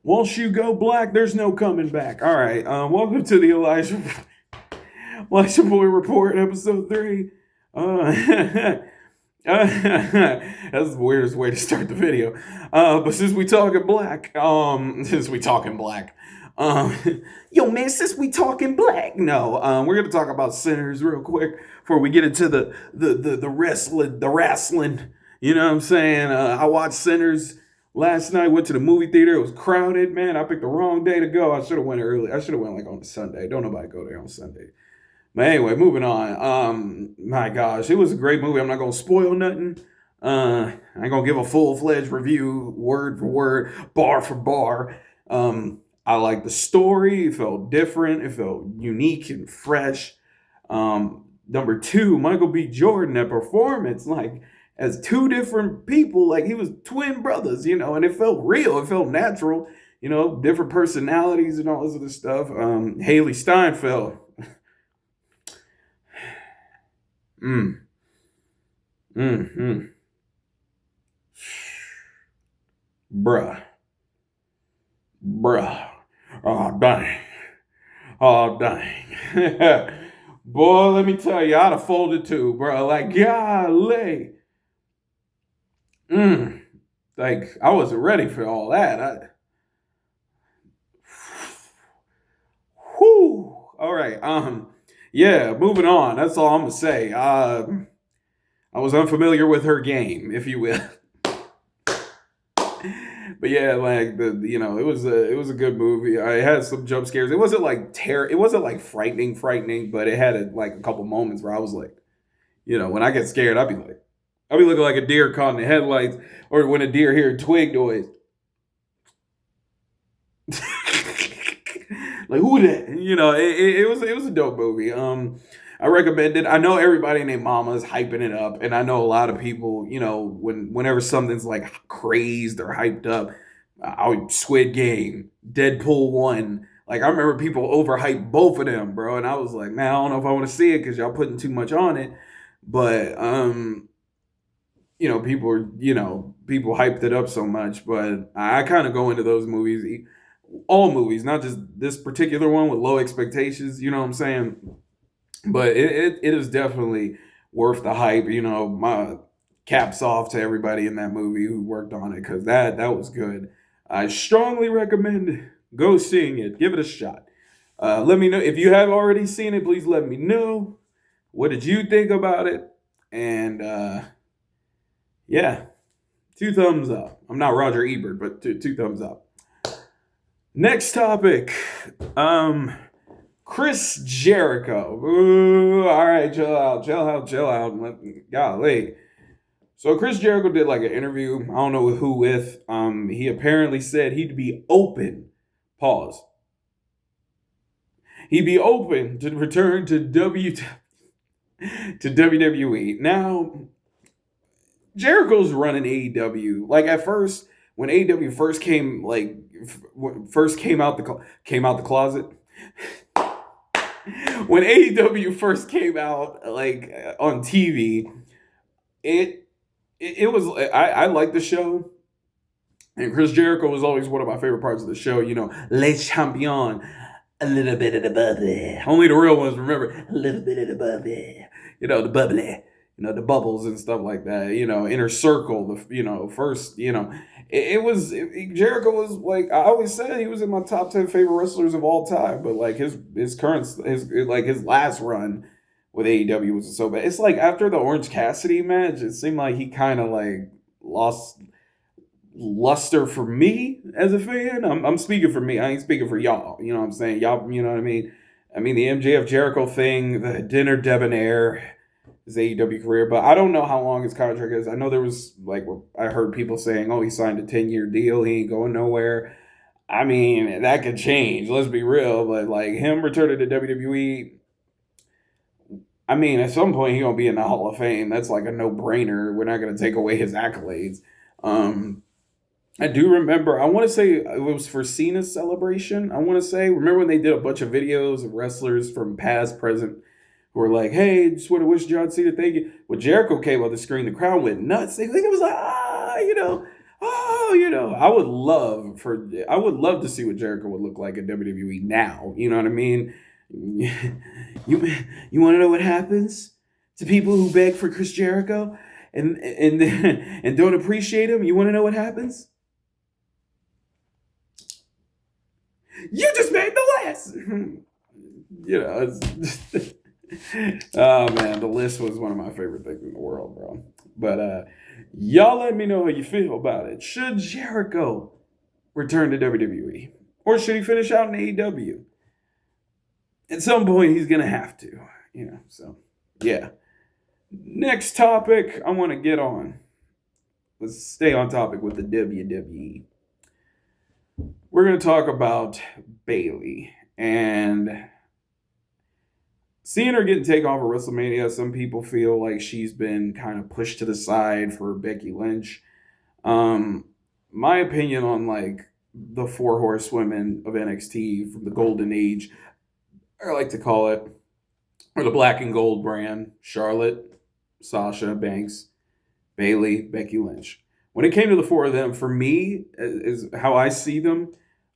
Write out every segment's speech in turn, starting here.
Once you go black, there's no coming back. All right. Welcome to the ElijahBoyy Report, episode 3. That's the weirdest way to start the video. But since we talking black, um, yo man, since we talking black, no, we're gonna talk about Sinners real quick before we get into the wrestling. You know what I'm saying? I watched Sinners last night. Went to the movie theater. It was crowded, man. I picked the wrong day to go. I should have went early. I should have went like on a Sunday. Don't nobody go there on Sunday. But anyway, moving on. My gosh, it was a great movie. I'm not gonna spoil nothing. I ain't gonna give a full-fledged review, word for word, bar for bar. I liked the story. It felt different. It felt unique and fresh. Number two, Michael B. Jordan, that performance, like as two different people, like he was twin brothers, and it felt real. It felt natural, different personalities and all this other stuff. Haley Steinfeld. Bruh. Oh, dang. Oh, dang. Boy, let me tell you, I'd have folded too, bro. Like, golly. Like, I wasn't ready for all that. Whew. All right. Yeah, moving on. That's all I'm going to say. I was unfamiliar with her game, if you will. But yeah, like it was a good movie. I had some jump scares. It wasn't like it wasn't like frightening, but it had like a couple moments where I was like, when I get scared, I'd be looking like a deer caught in the headlights, or when a deer hear a twig noise. Like, who that? It was a dope movie. I recommend it. I know everybody and their mama is hyping it up, and I know a lot of people, whenever something's like crazed or hyped up, Squid Game, Deadpool 1. Like, I remember people overhyped both of them, bro, and I was like, man, I don't know if I want to see it because y'all putting too much on it. But people hyped it up so much, but I kind of go into those movies, all movies, not just this particular one, with low expectations. You know what I'm saying? But it is definitely worth the hype. My caps off to everybody in that movie who worked on it, because that was good. I strongly recommend go seeing it. Give it a shot. Let me know if you have already seen it. Please let me know. What did you think about it? And yeah, 2 thumbs up. I'm not Roger Ebert, but two thumbs up. Next topic. Chris Jericho. Ooh, all right, chill out. Golly. So Chris Jericho did like an interview. I don't know who with. He apparently said he'd be open. Pause. He'd be open to return to WWE. Now, Jericho's running AEW. Like at first, when AEW first came out the closet. When AEW first came out, like on TV, it was I liked the show, and Chris Jericho was always one of my favorite parts of the show. Les Champions, a little bit of the bubbly. Only the real ones remember a little bit of the bubbly. The bubbly. The bubbles and stuff like that. Inner Circle. First. Jericho was like, I always said he was in my top 10 favorite wrestlers of all time, but like his last run with AEW was so bad. It's like after the Orange Cassidy match, it seemed like he kind of like lost luster for me as a fan. I'm speaking for me. I ain't speaking for y'all. You know what I'm saying? Y'all, you know what I mean? I mean the MJF Jericho thing, the Dinner Debonair, his AEW career, but I don't know how long his contract is. I know there was I heard people saying, "Oh, he signed a 10-year deal. He ain't going nowhere." I mean, that could change. Let's be real, but like him returning to WWE, I mean, at some point he gonna be in the Hall of Fame. That's like a no-brainer. We're not gonna take away his accolades. I do remember. I want to say it was for Cena's celebration. I want to say, remember when they did a bunch of videos of wrestlers from past, present, who were like, hey, just want to wish John Cena thank you. When Jericho came on the screen, the crowd went nuts. They think it was like, Well, I would love to see what Jericho would look like in WWE now. You know what I mean? You you want to know what happens to people who beg for Chris Jericho and and don't appreciate him? You want to know what happens? You just made the list. It's oh man, the list was one of my favorite things in the world, bro. But y'all let me know how you feel about it. Should Jericho return to WWE? Or should he finish out in AEW? At some point he's gonna have to, so yeah. Next topic I want to get on. Let's stay on topic with the WWE. We're gonna talk about Bayley and seeing her getting taken off of WrestleMania. Some people feel like she's been kind of pushed to the side for Becky Lynch. My opinion on like the four horsewomen of NXT from the golden age, I like to call it, or the black and gold brand: Charlotte, Sasha Banks, Bayley, Becky Lynch. When it came to the four of them, for me, is how I see them.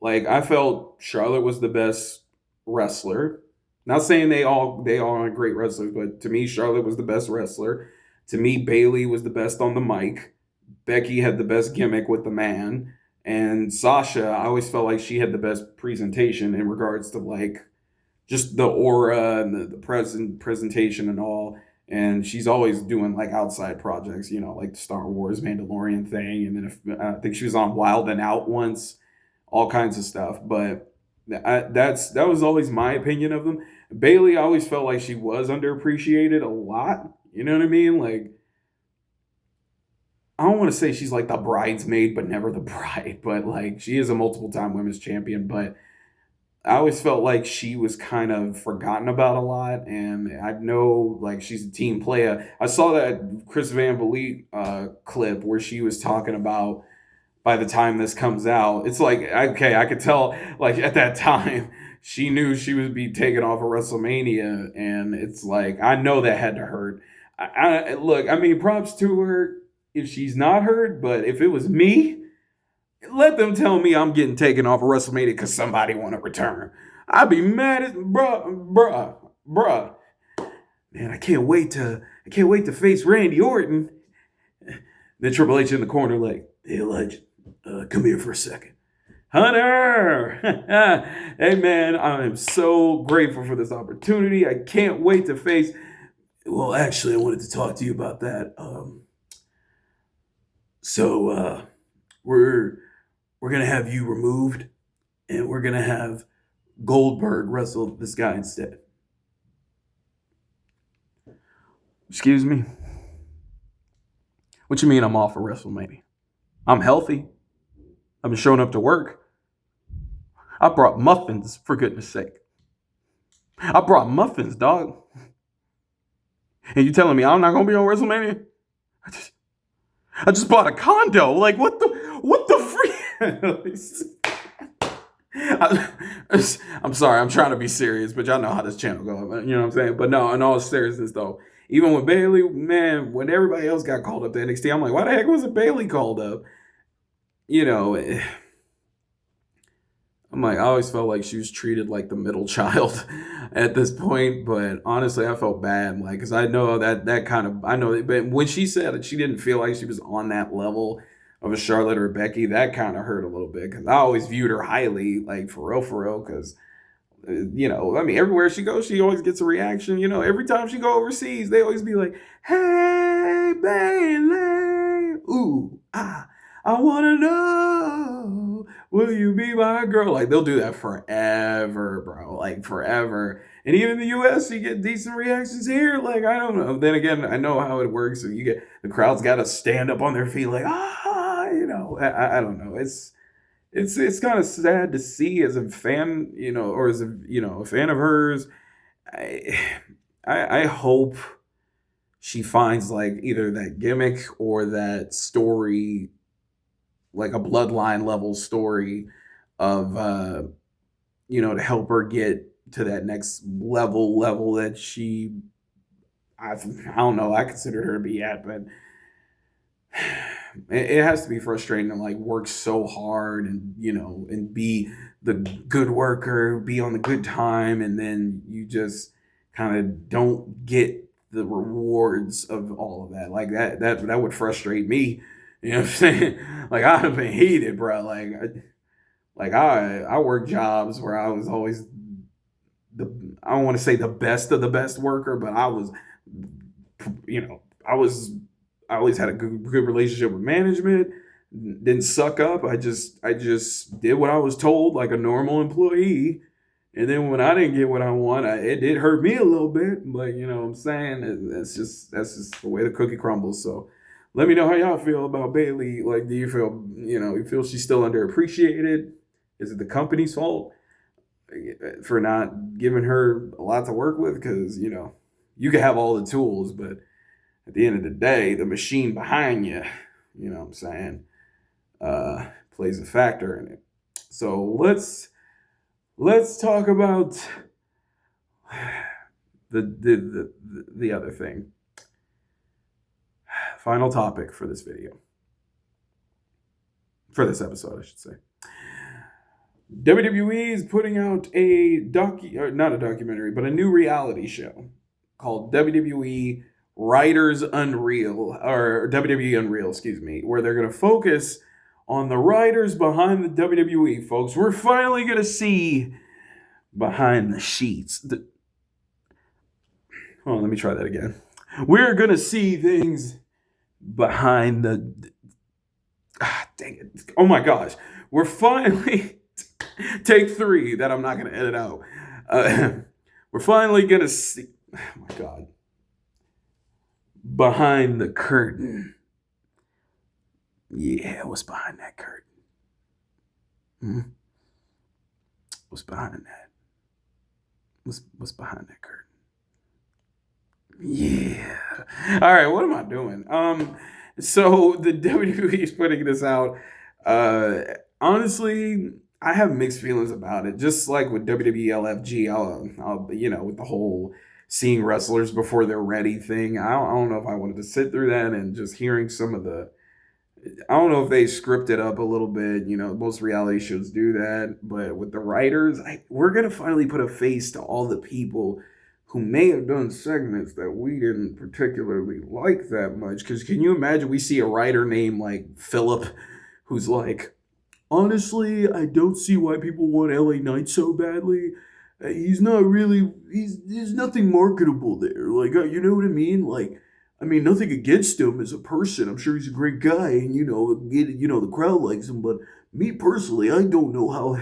Like I felt Charlotte was the best wrestler. Not saying they all are great wrestlers, but to me, Charlotte was the best wrestler. To me, Bayley was the best on the mic. Becky had the best gimmick with the man, and Sasha, I always felt like she had the best presentation in regards to like just the aura and the presentation and all. And she's always doing like outside projects, like the Star Wars Mandalorian thing, and then I think she was on Wild and Out once, all kinds of stuff. But that was always my opinion of them. Bayley, I always felt like she was underappreciated a lot. You know what I mean? Like I don't want to say she's like the bridesmaid, but never the bride. But like she is a multiple time women's champion. But I always felt like she was kind of forgotten about a lot, and I know like she's a team player. I saw that Chris Van Vliet clip where she was talking about by the time this comes out, it's like okay, I could tell like at that time she knew she would be taken off of WrestleMania, and it's like I know that had to hurt. Look, I mean, props to her if she's not hurt, but if it was me, let them tell me I'm getting taken off of WrestleMania because somebody want to return. I'd be mad as bruh. Man, I can't wait to face Randy Orton. Then Triple H in the corner like, hey Elijah, come here for a second. Hunter! Hey man, I am so grateful for this opportunity. I can't wait to face. Well, actually, I wanted to talk to you about that. So we're gonna have you removed, and we're gonna have Goldberg wrestle this guy instead. Excuse me? What you mean I'm off of WrestleMania? I'm healthy. I've been showing up to work. I brought muffins, for goodness sake. I brought muffins, dog. And you telling me I'm not gonna be on WrestleMania? I just bought a condo. Like what the free? I'm sorry, I'm trying to be serious, but y'all know how this channel goes. You know what I'm saying? But no, in all seriousness though, even with Bayley, man, when everybody else got called up to NXT, I'm like, why the heck wasn't Bayley called up? You know, I'm like, I always felt like she was treated like the middle child at this point. But honestly, I felt bad, like, because I know that kind of, I know, but when she said that she didn't feel like she was on that level of a Charlotte or Becky, that kind of hurt a little bit because I always viewed her highly, like for real, because I mean, everywhere she goes, she always gets a reaction. Every time she go overseas, they always be like, "Hey, Bayley, ooh, ah, I wanna know, will you be my girl?" Like they'll do that forever, bro. Like forever. And even in the U.S., you get decent reactions here. Like I don't know. Then again, I know how it works. So you get the crowd's got to stand up on their feet, like I don't know. It's kind of sad to see as a fan, or as a fan of hers. I I hope she finds like either that gimmick or that story, like a bloodline level story of to help her get to that next level that I don't know, I consider her to be at, but it has to be frustrating to like work so hard and and be the good worker, be on the good time, and then you just kind of don't get the rewards of all of that. Like that would frustrate me. You know what I'm saying? Like I'd have been heated, bro. I worked jobs where I was always the I don't want to say the best of the best worker, but I was, I was I always had a good relationship with management. Didn't suck up. I just did what I was told like a normal employee. And then when I didn't get what I want, it did hurt me a little bit. But you know what I'm saying? That's just the way the cookie crumbles. So let me know how y'all feel about Bayley. Like, do you feel you feel she's still underappreciated? Is it the company's fault for not giving her a lot to work with? Because you can have all the tools, but at the end of the day, the machine behind you, you know what I'm saying, plays a factor in it. So let's talk about the other thing. Final topic for this video. For this episode, I should say. WWE is putting out not a documentary, but a new reality show called WWE Writers Unreal, or WWE Unreal, excuse me, where they're going to focus on the writers behind the WWE, folks. We're finally going to see behind the sheets. Oh, let me try that again. We're going to see things behind the... dang it. Oh my gosh. We're finally... Take 3 that I'm not going to edit out. We're finally going to see... Oh my God. Behind the curtain. Yeah, what's behind that curtain? What's behind that? What's behind that curtain? Yeah. All right, what am I doing? So the WWE is putting this out. Honestly, I have mixed feelings about it. Just like with WWE LFG, I'll with the whole seeing wrestlers before they're ready thing. I don't know if I wanted to sit through that, and just hearing some of the. I don't know if they script it up a little bit. Most reality shows do that, but with the writers, we're gonna finally put a face to all the people who may have done segments that we didn't particularly like that much. Because can you imagine we see a writer named like Philip, who's like, honestly, I don't see why people want LA Knight so badly. He's not really. There's nothing marketable there. Like, you know what I mean? Like, I mean, nothing against him as a person. I'm sure he's a great guy, and the crowd likes him. But me personally, I don't know how.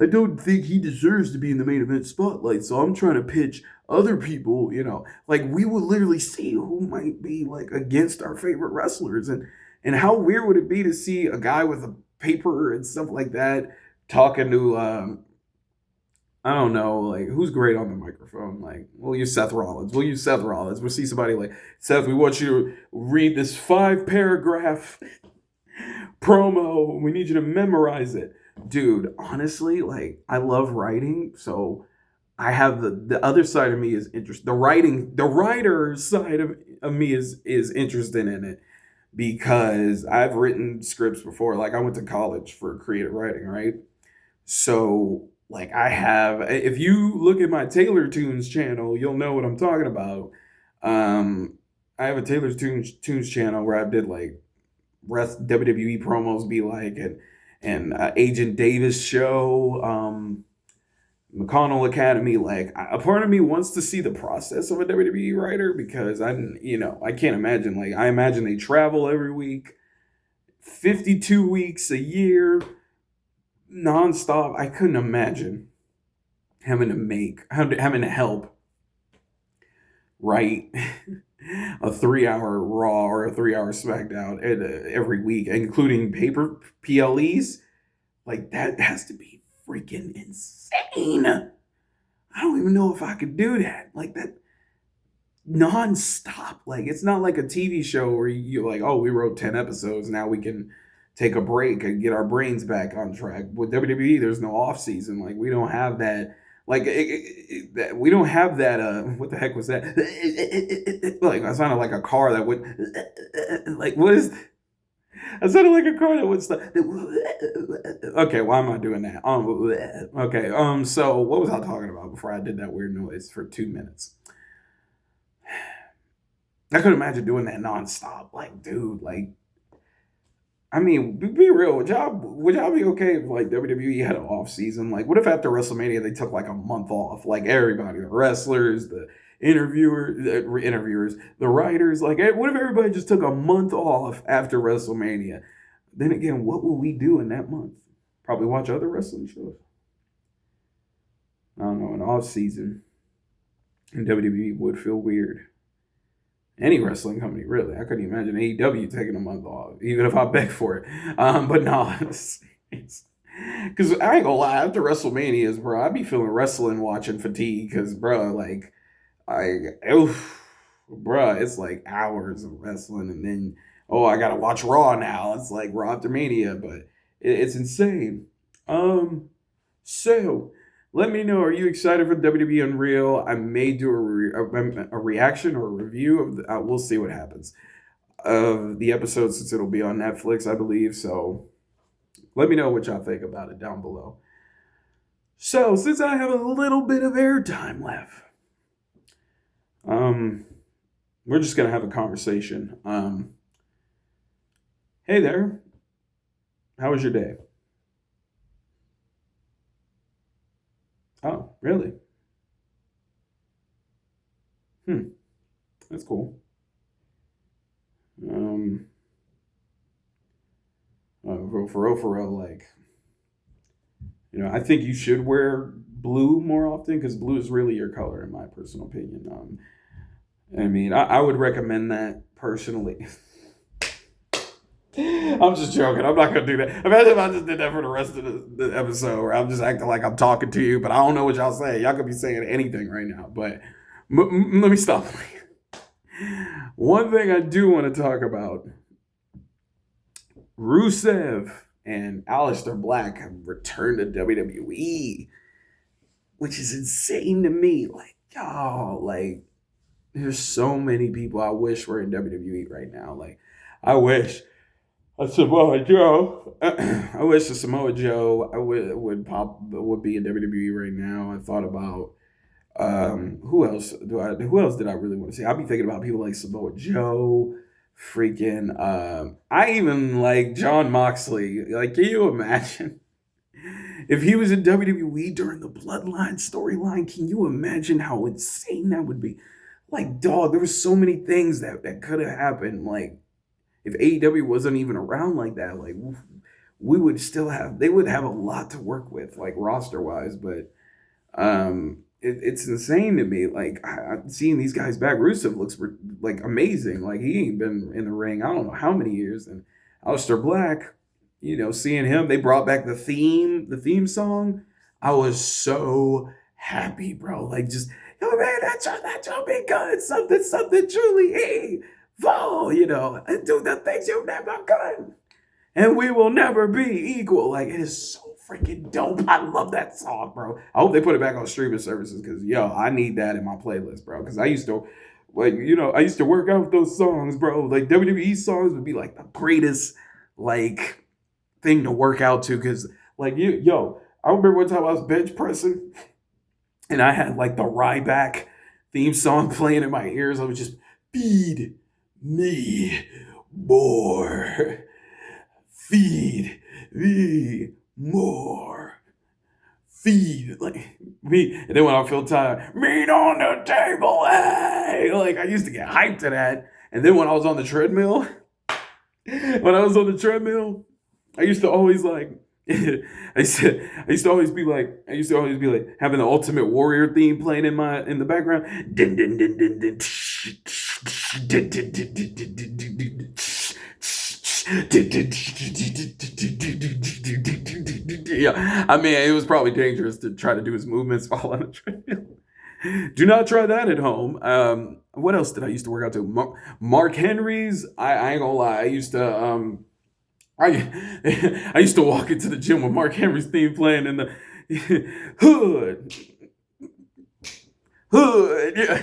I don't think he deserves to be in the main event spotlight. So I'm trying to pitch other people. Like we would literally see who might be like against our favorite wrestlers, and how weird would it be to see a guy with a paper and stuff like that talking to I don't know, like who's great on the microphone. Like we'll use Seth Rollins. We'll see somebody like, Seth, we want you to read this 5-paragraph promo. We need you to memorize it. Dude, honestly, like I love writing, so I have the other side of me is interested. The writer side of me is interested in it, because I've written scripts before. Like I went to college for creative writing, right? So like if you look at my Taylor Tunes channel, you'll know what I'm talking about. I have a Taylor Tunes channel where I did like WWE promos be like, and Agent Davis show, McConnell Academy. Like a part of me wants to see the process of a WWE writer, because I can't imagine. Like I imagine they travel every week, 52 weeks a year, nonstop. I couldn't imagine having to help write a 3-hour Raw or a 3-hour SmackDown every week, including paper PLEs. Like that has to be freaking insane. I don't even know if I could do that. Like that non-stop. Like it's not like a TV show where you're like, oh, we wrote 10 episodes, now we can take a break and get our brains back on track. With WWE, there's no off season. Like we don't have that. Like we don't have that. What the heck was that? Like I sounded like a car that would. Like what is? I sounded like a car that would stop. Okay, why am I doing that? Okay, so what was I talking about before I did that weird noise for 2 minutes? I could imagine doing that nonstop. Like, dude, like, I mean, be real. Would y'all be okay if like WWE had an off season? Like, what if after WrestleMania they took like a month off? Like everybody, the wrestlers, the interviewers, the writers. Like, what if everybody just took a month off after WrestleMania? Then again, what will we do in that month? Probably watch other wrestling shows. I don't know. An off season in WWE would feel weird. Any wrestling company, really. I couldn't imagine AEW taking a month off, even if I begged for it. But no, because I ain't gonna lie, after WrestleManias, bro, I be feeling wrestling watching fatigue. Because, bro, like, oof, bro, it's like hours of wrestling, and then I gotta watch Raw now. It's like Raw after Mania, but it's insane. So let me know. Are you excited for WWE Unreal? I may do a reaction or a review of. We'll see what happens of the episode since it'll be on Netflix, I believe. So let me know what y'all think about it down below. So since I have a little bit of airtime left, we're just gonna have a conversation. Hey there, how was your day? Oh, really? Hmm, that's cool. Um, for real, like, I think you should wear blue more often because blue is really your color, in my personal opinion. I mean, I would recommend that personally. I'm just joking. I'm not gonna do that. Imagine if I just did that for the rest of the episode, where I'm just acting like I'm talking to you, but I don't know what y'all say. Y'all could be saying anything right now, but let me stop. One thing I do want to talk about: Rusev and Aleister Black have returned to WWE, which is insane to me. Like, y'all, like, there's so many people I wish were in WWE right now. Like, I wish a Samoa Joe. I wish a Samoa Joe I would be in WWE right now. I thought about who else did I really want to see? I'd be thinking about people like Samoa Joe, freaking I even like John Moxley. Like, can you imagine if he was in WWE during the Bloodline storyline? Can you imagine how insane that would be? Like, dog, there was so many things that could have happened. Like, if AEW wasn't even around like that, like, we would still have, they would have a lot to work with, like, roster wise. But it's insane to me. Like, seeing these guys back. Rusev looks like amazing. Like, he ain't been in the ring I don't know how many years. And Aleister Black, seeing him, they brought back the theme song. I was so happy, bro. Like, just, yo, man, that be good. Something truly evil, and do the things you never could. And we will never be equal. Like, it is so freaking dope. I love that song, bro. I hope they put it back on streaming services because, I need that in my playlist, bro. Because I used to, I used to work out with those songs, bro. Like, WWE songs would be like the greatest, like, thing to work out to. Because, like, I remember one time I was bench pressing and I had like the Ryback theme song playing in my ears. I was just, feed me more. Feed me more. Feed like me. And then when I feel tired, meat on the table. Hey, like, I used to get hyped to that. And then when I was on the treadmill, I used to always like I used to always be like having the Ultimate Warrior theme playing in the background. Din din din din din. Din din din din din din din. Yeah, I mean, it was probably dangerous to try to do his movements while on a treadmill. Do not try that at home. What else did I used to work out to? Mark Henry's. I ain't gonna lie. I used to I used to walk into the gym with Mark Henry's theme playing in the hood. Yeah.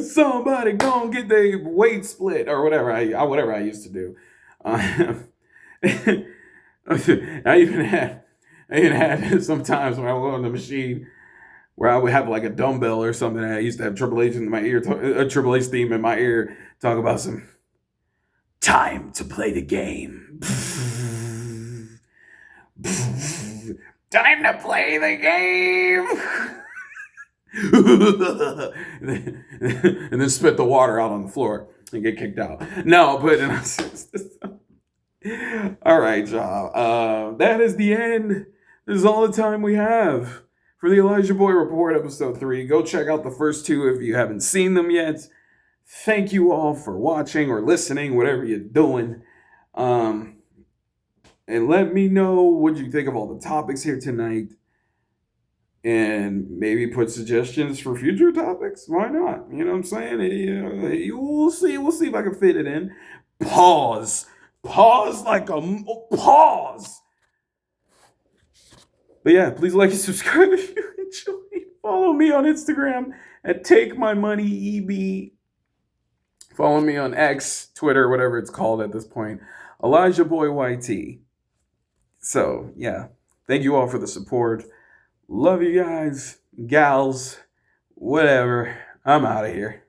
Somebody gonna get their weight split or whatever I used to do. I even had sometimes when I was on the machine where I would have like a dumbbell or something. And I used to have Triple H in my ear, a Triple H theme in my ear, talk about some time to play the game. Time to play the game. And then spit the water out on the floor and get kicked out. No, but all right, y'all. That is the end. This is all the time we have for the ElijahBoyy Report, episode 3. Go check out the first 2 if you haven't seen them yet. Thank you all for watching or listening, whatever you're doing. And let me know what you think of all the topics here tonight. And maybe put suggestions for future topics. Why not? You know what I'm saying? We'll see. We'll see if I can fit it in. Pause like a pause. But yeah, please like and subscribe if you enjoy. Follow me on Instagram at TakeMyMoneyEB. Follow me on X, Twitter, whatever it's called at this point. ElijahBoyy YT. So yeah, thank you all for the support. Love you guys, gals, whatever. I'm out of here.